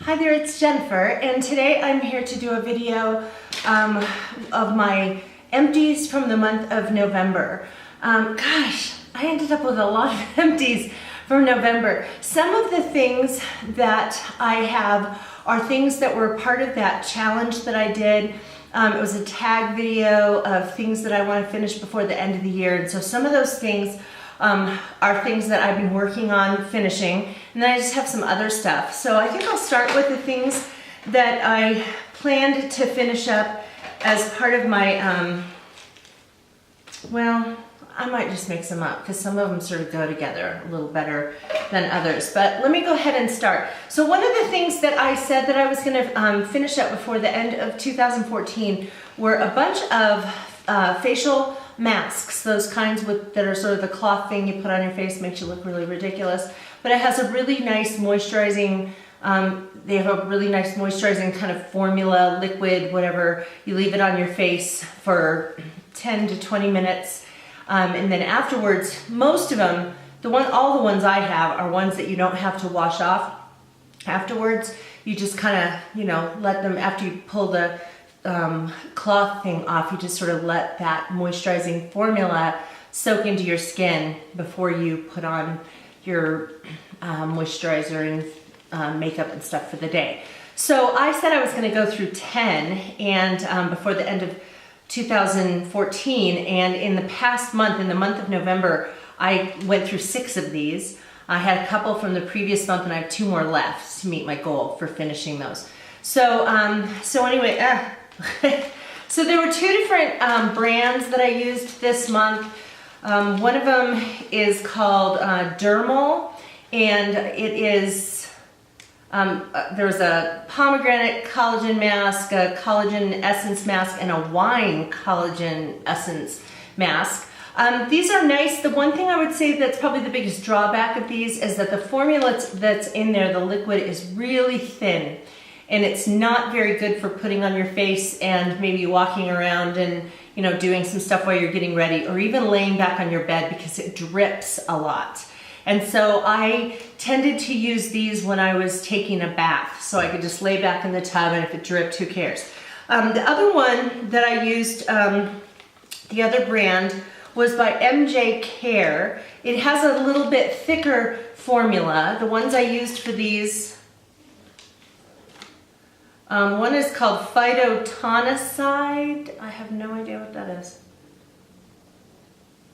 Hi there, it's Jennifer, and today I'm here to do a video of my empties from the month of November. Gosh, I ended up with a lot of empties from November. Some of the things that I have are things that were part of that challenge that I did. It was a tag video of things that I want to finish before the end of the year, and so some of those things are things that I've been working on finishing, and then I just have some other stuff. So I think I'll start with the things that I planned to finish up as part of my, well, I might just mix them up because some of them sort of go together a little better than others. But let me go ahead and start. So one of the things that I said that I was going to finish up before the end of 2014 were a bunch of facial masks, those kinds that are sort of the cloth thing you put on your face, makes you look really ridiculous. But it has a really nice moisturizing, they have a really nice moisturizing kind of formula, liquid, whatever. You leave it on your face for 10 to 20 minutes. And then afterwards, most of them, all the ones I have are ones that you don't have to wash off afterwards. You just kind of, let them, after you pull the cloth thing off, you just sort of let that moisturizing formula soak into your skin before you put on your moisturizer and makeup and stuff for the day. So I said I was going to go through 10 and before the end of 2014, and in the past month, in the month of November, I went through 6 of these. I had a couple from the previous month and I have 2 more left to meet my goal for finishing those. So anyway, so there were 2 different brands that I used this month. One of them is called Dermal, and it is, there's a pomegranate collagen mask, a collagen essence mask, and a wine collagen essence mask. These are nice. The one thing I would say that's probably the biggest drawback of these is that the formula that's in there, the liquid, is really thin. And it's not very good for putting on your face and maybe walking around and doing some stuff while you're getting ready, or even laying back on your bed, because it drips a lot. And so I tended to use these when I was taking a bath, so I could just lay back in the tub, and if it dripped, who cares? The other one that I used, the other brand, was by MJ Care. It has a little bit thicker formula. The ones I used for these, one is called Phytotonicide. I have no idea what that is.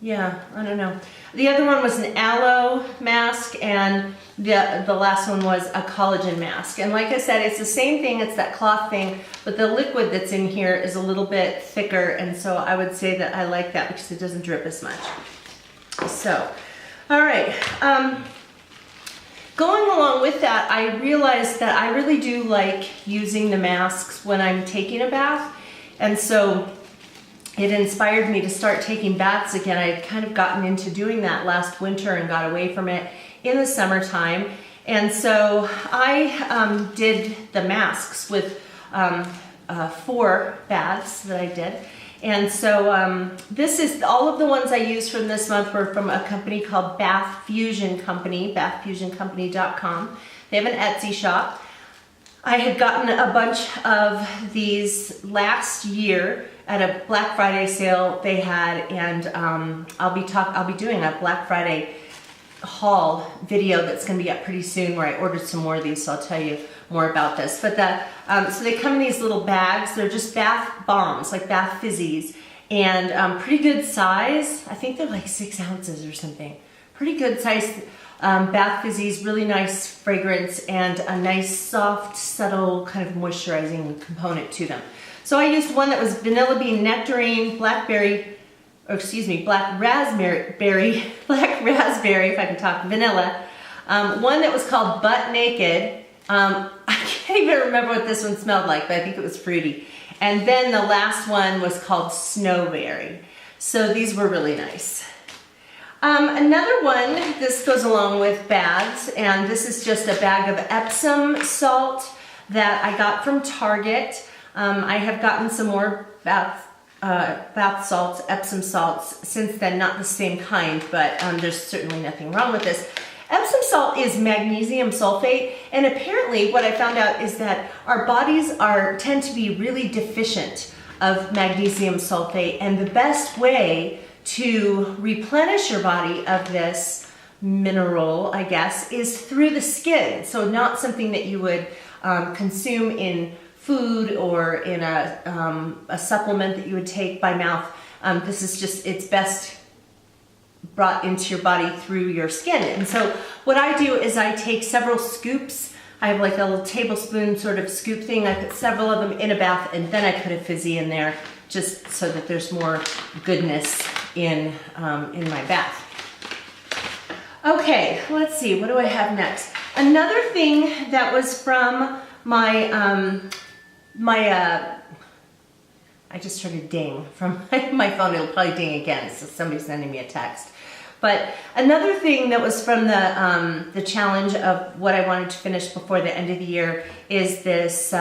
Yeah, I don't know. The other one was an aloe mask, and the last one was a collagen mask. And like I said, it's the same thing, it's that cloth thing, but the liquid that's in here is a little bit thicker, and so I would say that I like that because it doesn't drip as much. So, all right. Going along with that, I realized that I really do like using the masks when I'm taking a bath, and so it inspired me to start taking baths again. I had kind of gotten into doing that last winter and got away from it in the summertime, and so I did the masks with 4 baths that I did. And so this is, all of the ones I used from this month were from a company called Bath Fusion Company, bathfusioncompany.com. They have an Etsy shop. I had gotten a bunch of these last year at a Black Friday sale they had, and I'll be doing a Black Friday haul video that's going to be up pretty soon, where I ordered some more of these, so I'll tell you more about this. But so they come in these little bags. They're just bath bombs, like bath fizzies, and pretty good size. I think they're like 6 ounces or something. Pretty good size bath fizzies, really nice fragrance, and a nice soft, subtle kind of moisturizing component to them. So I used one that was vanilla bean nectarine, black raspberry, if I can talk, vanilla. One that was called Butt Naked. I can't even remember what this one smelled like, but I think it was fruity. And then the last one was called Snowberry. So these were really nice. Another one, this goes along with baths, and this is just a bag of Epsom salt that I got from Target. I have gotten some more bath salts, Epsom salts, since then, not the same kind, but there's certainly nothing wrong with this. Epsom salt is magnesium sulfate, and apparently what I found out is that our bodies tend to be really deficient of magnesium sulfate, and the best way to replenish your body of this mineral, I guess, is through the skin. So not something that you would consume in food or in a supplement that you would take by mouth. This is just, it's best brought into your body through your skin. And so what I do is I take several scoops. I have like a little tablespoon sort of scoop thing. I put several of them in a bath, and then I put a fizzy in there just so that there's more goodness in my bath. Okay, let's see, what do I have next? Another thing that was from my, I just heard a ding from my phone. It'll probably ding again, so somebody's sending me a text. But another thing that was from the challenge of what I wanted to finish before the end of the year is this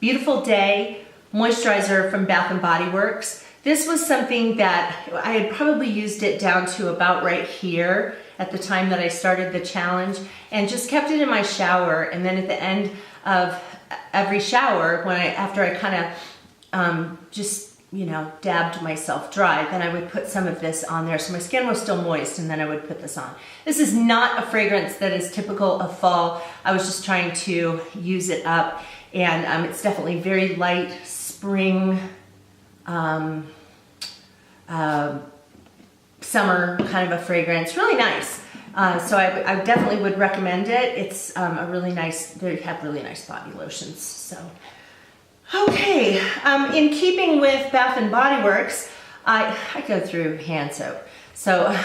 Beautiful Day moisturizer from Bath & Body Works. This was something that I had probably used it down to about right here at the time that I started the challenge, and just kept it in my shower. And then at the end of every shower, after I kind of just, you know, dabbed myself dry, then I would put some of this on there. So my skin was still moist, and then I would put this on. This is not a fragrance that is typical of fall. I was just trying to use it up, and it's definitely very light spring, summer kind of a fragrance, really nice. So I definitely would recommend it. It's a really nice, they have really nice body lotions. So, okay, in keeping with Bath & Body Works, I go through hand soap. So,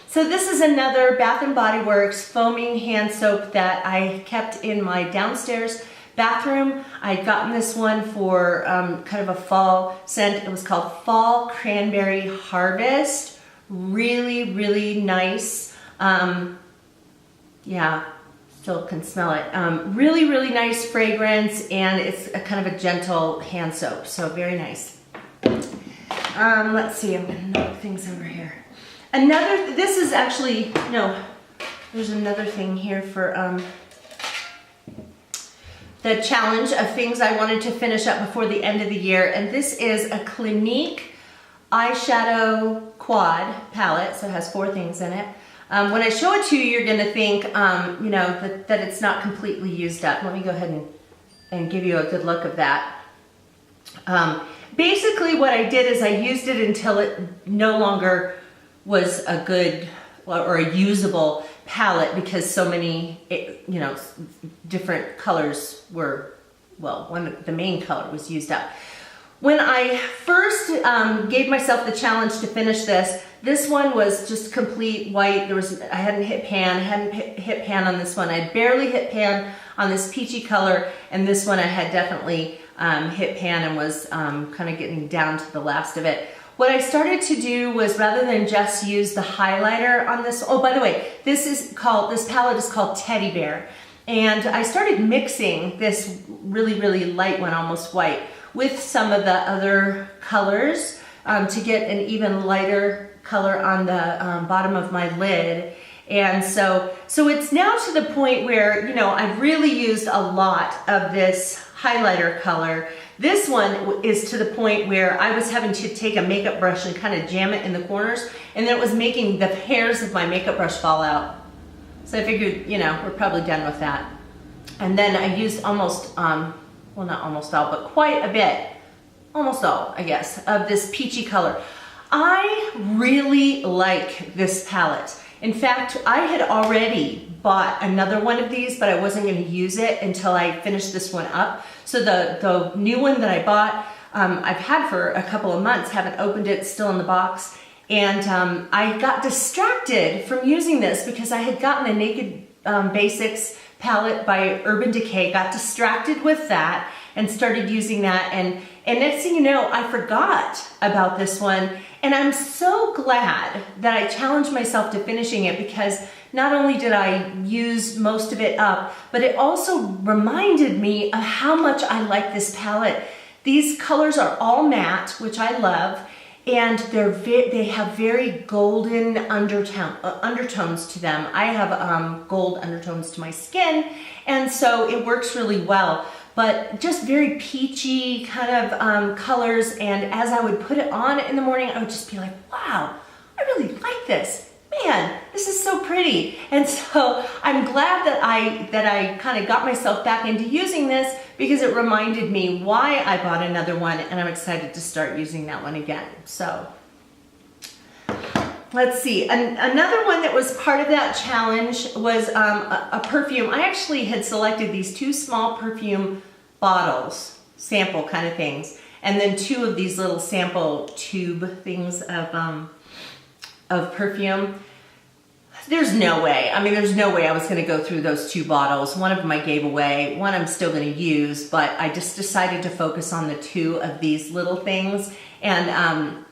so this is another Bath & Body Works foaming hand soap that I kept in my downstairs bathroom. I'd gotten this one for kind of a fall scent. It was called Fall Cranberry Harvest. Really, really nice. Yeah, still can smell it. Really, really nice fragrance, and it's a kind of a gentle hand soap, so very nice. Let's see, I'm gonna knock things over here. This is actually, no, there's another thing here for the challenge of things I wanted to finish up before the end of the year, and this is a Clinique eyeshadow quad palette, so it has 4 things in it. When I show it to you, you're gonna think, you know, that it's not completely used up. Let me go ahead and give you a good look of that. Basically what I did is I used it until it no longer was a good or a usable palette, because so many, you know, different colors were, well, the main color was used up. When I first gave myself the challenge to finish this one was just complete white. I hadn't hit pan. I hadn't hit pan on this one. I barely hit pan on this peachy color, and this one I had definitely hit pan and was kind of getting down to the last of it. What I started to do was, rather than just use the highlighter on this, oh, by the way, this palette is called Teddy Bear. And I started mixing this really, really light one, almost white, with some of the other colors to get an even lighter color on the bottom of my lid. And so it's now to the point where, you know, I've really used a lot of this highlighter color. This one is to the point where I was having to take a makeup brush and kind of jam it in the corners, and then it was making the hairs of my makeup brush fall out. So I figured, you know, we're probably done with that. And then I used almost, well, not almost all, but quite a bit, almost all, I guess, of this peachy color. I really like this palette. In fact, I had already bought another one of these, but I wasn't going to use it until I finished this one up. So the new one that I bought, I've had for a couple of months, haven't opened it, still in the box. And I got distracted from using this because I had gotten a Naked Basics palette by Urban Decay, got distracted with that and started using that. And next thing you know, I forgot about this one. And I'm so glad that I challenged myself to finishing it, because not only did I use most of it up, but it also reminded me of how much I like this palette. These colors are all matte, which I love, and they have very golden undertones to them. I have gold undertones to my skin, and so it works really well. But just very peachy kind of colors, and as I would put it on in the morning, I would just be like, wow, I really like this. Man, this is so pretty. And so I'm glad that I kind of got myself back into using this, because it reminded me why I bought another one, and I'm excited to start using that one again. So let's see, another one that was part of that challenge was a perfume. I actually had selected these 2 small perfume bottles, sample kind of things, and then 2 of these little sample tube things of perfume. There's no way. I mean, there's no way I was going to go through those 2 bottles. One of them I gave away. One I'm still going to use, but I just decided to focus on the 2 of these little things, and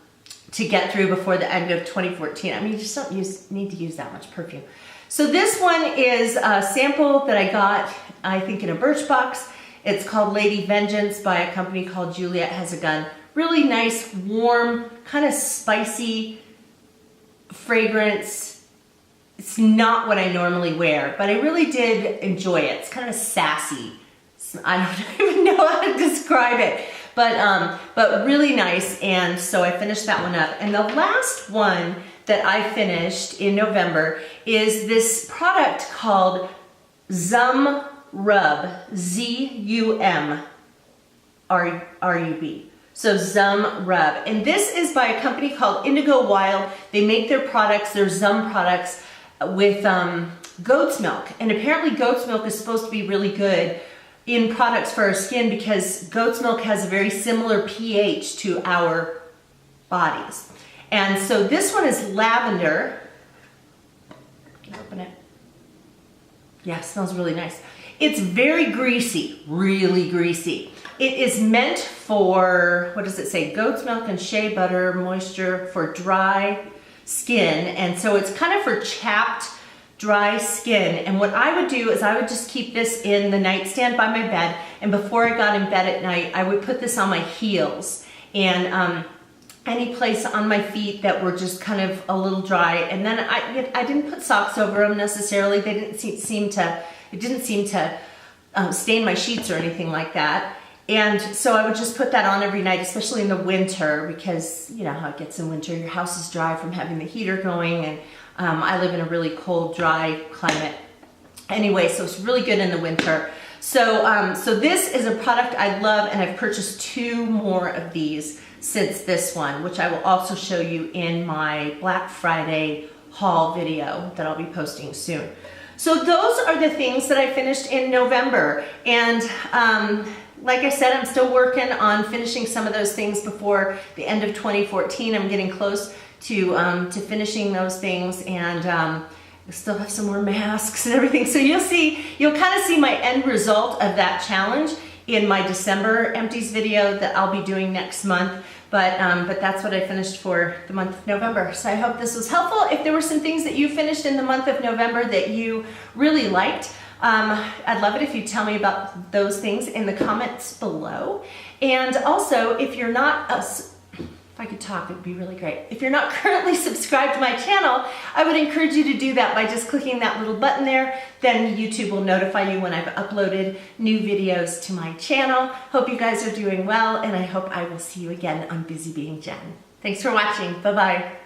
to get through before the end of 2014. I mean, you just don't need to use that much perfume. So this one is a sample that I got, I think, in a Birchbox. It's called Lady Vengeance by a company called Juliet Has a Gun. Really nice, warm, kind of spicy fragrance. It's not what I normally wear, but I really did enjoy it. It's kind of sassy. I don't even know how to describe it, but really nice. And so I finished that one up. And the last one that I finished in November is this product called Zum Rub, Z-U-M-R-U-B. So Zum Rub. And this is by a company called Indigo Wild. They make their products, their Zum products, with goat's milk. And apparently goat's milk is supposed to be really good in products for our skin, because goat's milk has a very similar pH to our bodies. And so this one is lavender. Can I open it? Yeah, it smells really nice. It's very greasy, really greasy. It is meant for, what does it say? Goat's milk and shea butter moisture for dry skin. And so it's kind of for chapped, dry skin. And what I would do is I would just keep this in the nightstand by my bed. And before I got in bed at night, I would put this on my heels and any place on my feet that were just kind of a little dry. And then I didn't put socks over them necessarily. They didn't seem to stain my sheets or anything like that. And so I would just put that on every night, especially in the winter, because you know how it gets in winter. Your house is dry from having the heater going, and I live in a really cold, dry climate. Anyway, so it's really good in the winter. So, so this is a product I love, and I've purchased 2 more of these since this one, which I will also show you in my Black Friday haul video that I'll be posting soon. So those are the things that I finished in November. And like I said, I'm still working on finishing some of those things before the end of 2014. I'm getting close to finishing those things, and I still have some more masks and everything. So you'll kind of see my end result of that challenge in my December Empties video that I'll be doing next month. But that's what I finished for the month of November. So I hope this was helpful. If there were some things that you finished in the month of November that you really liked, I'd love it if you tell me about those things in the comments below. And also, if you're not, if I could talk, it'd be really great. If you're not currently subscribed to my channel, I would encourage you to do that by just clicking that little button there. Then YouTube will notify you when I've uploaded new videos to my channel. Hope you guys are doing well, and I hope I will see you again on Busy Being Jen. Thanks for watching. Bye-bye.